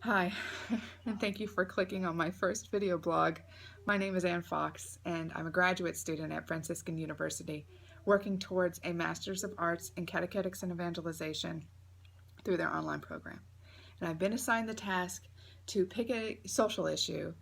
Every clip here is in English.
Hi, and thank you for clicking on my first video blog. My name is Ann Fox, and I'm a graduate student at Franciscan University, working towards a Master's of Arts in Catechetics and Evangelization through their online program. And I've been assigned the task to pick a social issue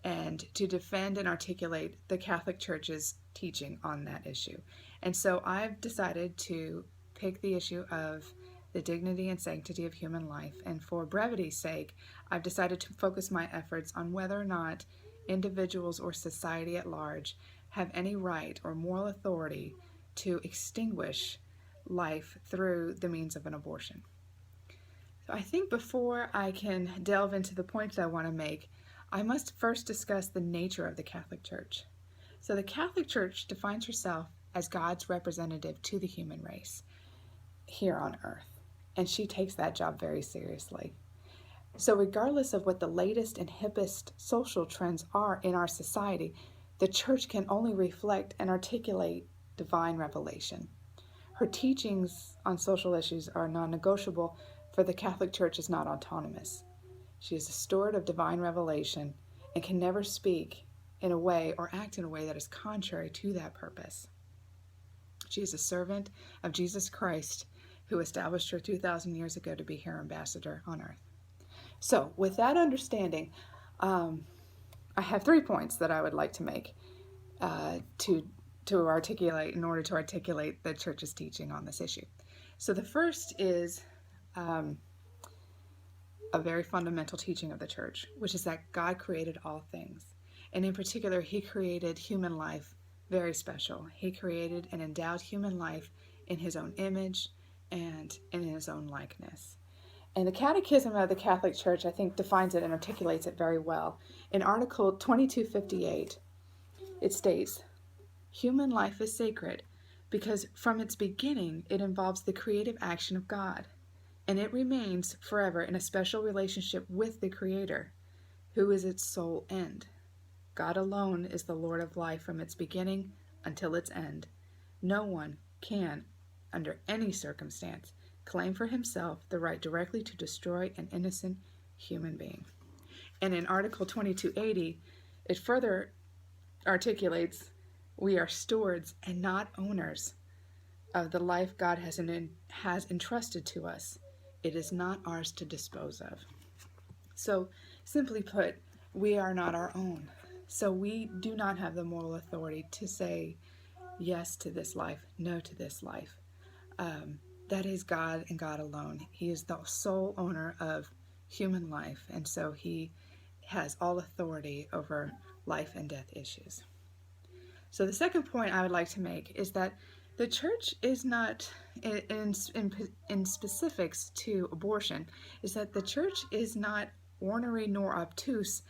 and to defend and articulate the Catholic Church's teaching on that issue. And so I've decided to pick the issue of the dignity and sanctity of human life. And for brevity's sake, I've decided to focus my efforts on whether or not individuals or society at large have any right or moral authority to extinguish life through the means of an abortion. So I think before I can delve into the points I want to make, I must first discuss the nature of the Catholic Church. So the Catholic Church defines herself as God's representative to the human race here on earth, and she takes that job very seriously. So regardless of what the latest and hippest social trends are in our society, the Church can only reflect and articulate divine revelation. Her teachings on social issues are non-negotiable, for the Catholic Church is not autonomous. She is a steward of divine revelation and can never speak in a way or act in a way that is contrary to that purpose. She is a servant of Jesus Christ, who established her 2,000 years ago to be her ambassador on earth. So, with that understanding, I have 3 points that I would like to make to articulate in order to articulate the Church's teaching on this issue. So the first is a very fundamental teaching of the Church, which is that God created all things. And in particular, He created human life very special. He created and endowed human life in His own image and in His own likeness. And the Catechism of the Catholic Church, I think, defines it and articulates it very well. In Article 2258, it states, "Human life is sacred because from its beginning it involves the creative action of God, and it remains forever in a special relationship with the Creator, who is its sole end. God alone is the Lord of life from its beginning until its end. No one can, under any circumstance, claim for himself the right directly to destroy an innocent human being." And in Article 2280, it further articulates, "We are stewards and not owners of the life God has entrusted to us. It is not ours to dispose of." So, simply put, we are not our own. So we do not have the moral authority to say yes to this life, no to this life. That is God and God alone. He is the sole owner of human life, and so He has all authority over life and death issues. So the second point I would like to make is that the Church is not, in specifics to abortion, is that the Church is not ornery nor obtuse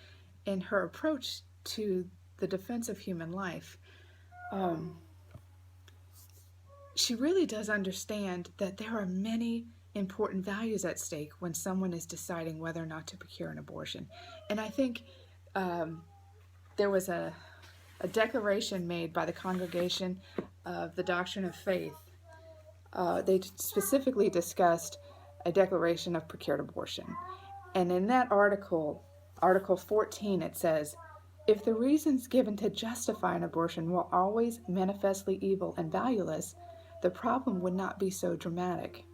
in her approach to the defense of human life. She really does understand that there are many important values at stake when someone is deciding whether or not to procure an abortion. And I think there was a declaration made by the Congregation of the Doctrine of Faith. They specifically discussed a declaration of procured abortion. And in that article, Article 14, it says, "If the reasons given to justify an abortion were always manifestly evil and valueless, the problem would not be so dramatic.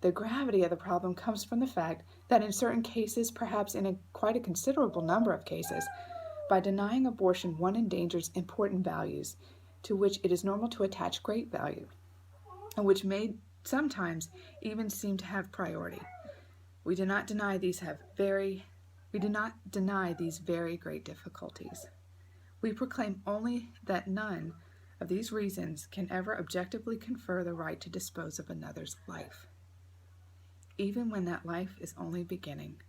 The gravity of the problem comes from the fact that in certain cases, perhaps in quite a considerable number of cases, by denying abortion one endangers important values to which it is normal to attach great value, and which may sometimes even seem to have priority. We do not deny these very great difficulties. We proclaim only that none of these reasons can ever objectively confer the right to dispose of another's life. Even when that life is only beginning,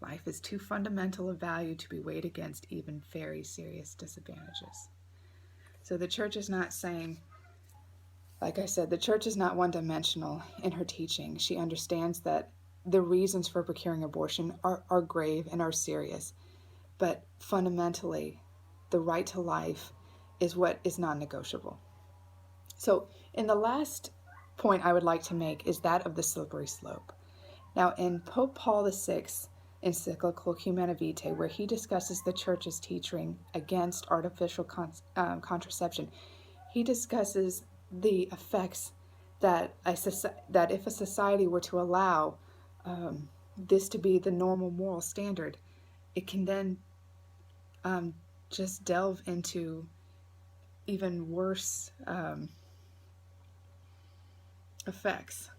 life is too fundamental a value to be weighed against even very serious disadvantages." So the Church is not saying, like I said, the Church is not one-dimensional in her teaching. She understands that the reasons for procuring abortion are grave and are serious, but fundamentally, the right to life is what is non-negotiable. So, in the last point I would like to make is that of the slippery slope. Now, in Pope Paul VI, encyclical Humana Vitae, where he discusses the church's teaching against artificial contraception. He discusses the effects that that if a society were to allow this to be the normal moral standard, it can then just delve into even worse effects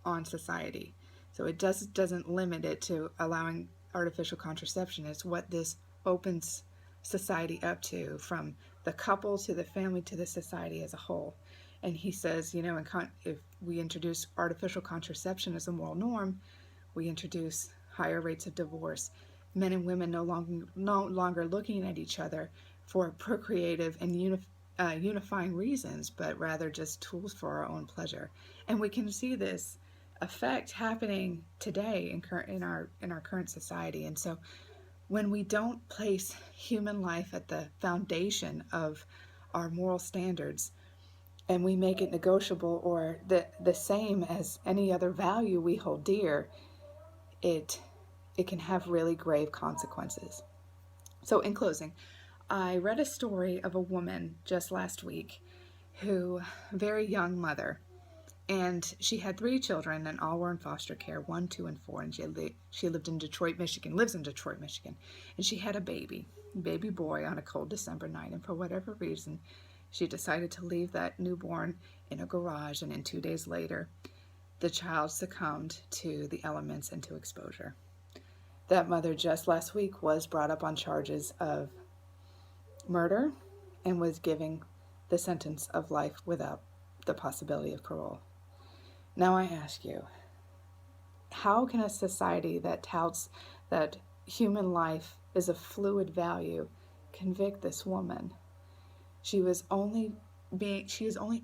on society. So it doesn't limit it to allowing artificial contraception. It's what this opens society up to, from the couple to the family to the society as a whole. And he says, if we introduce artificial contraception as a moral norm, we introduce higher rates of divorce. Men and women no longer looking at each other for procreative and unifying reasons, but rather just tools for our own pleasure. And we can see this effect happening today in our current society. And so when we don't place human life at the foundation of our moral standards, and we make it negotiable or the same as any other value we hold dear, it can have really grave consequences. So in closing, I read a story of a woman just last week a very young mother, and she had 3 children, and all were in foster care, 1, 2, and 4, and she lived in Detroit, Michigan, lives in Detroit, Michigan, and she had a baby boy on a cold December night, and for whatever reason, she decided to leave that newborn in a garage, and 2 days later, the child succumbed to the elements and to exposure. That mother just last week was brought up on charges of murder and was giving the sentence of life without the possibility of parole. Now I ask you, how can a society that touts that human life is a fluid value convict this woman? She is only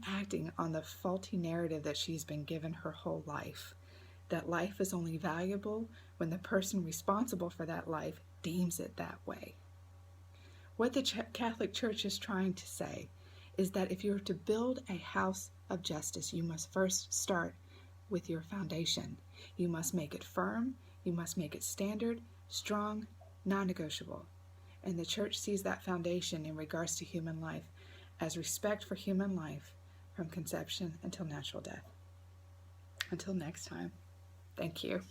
acting on the faulty narrative that she's been given her whole life, that life is only valuable when the person responsible for that life deems it that way. What the Catholic Church is trying to say is that if you're to build a house of justice, you must first start with your foundation. You must make it firm, you must make it standard, strong, non-negotiable. And the Church sees that foundation in regards to human life as respect for human life from conception until natural death. Until next time, thank you.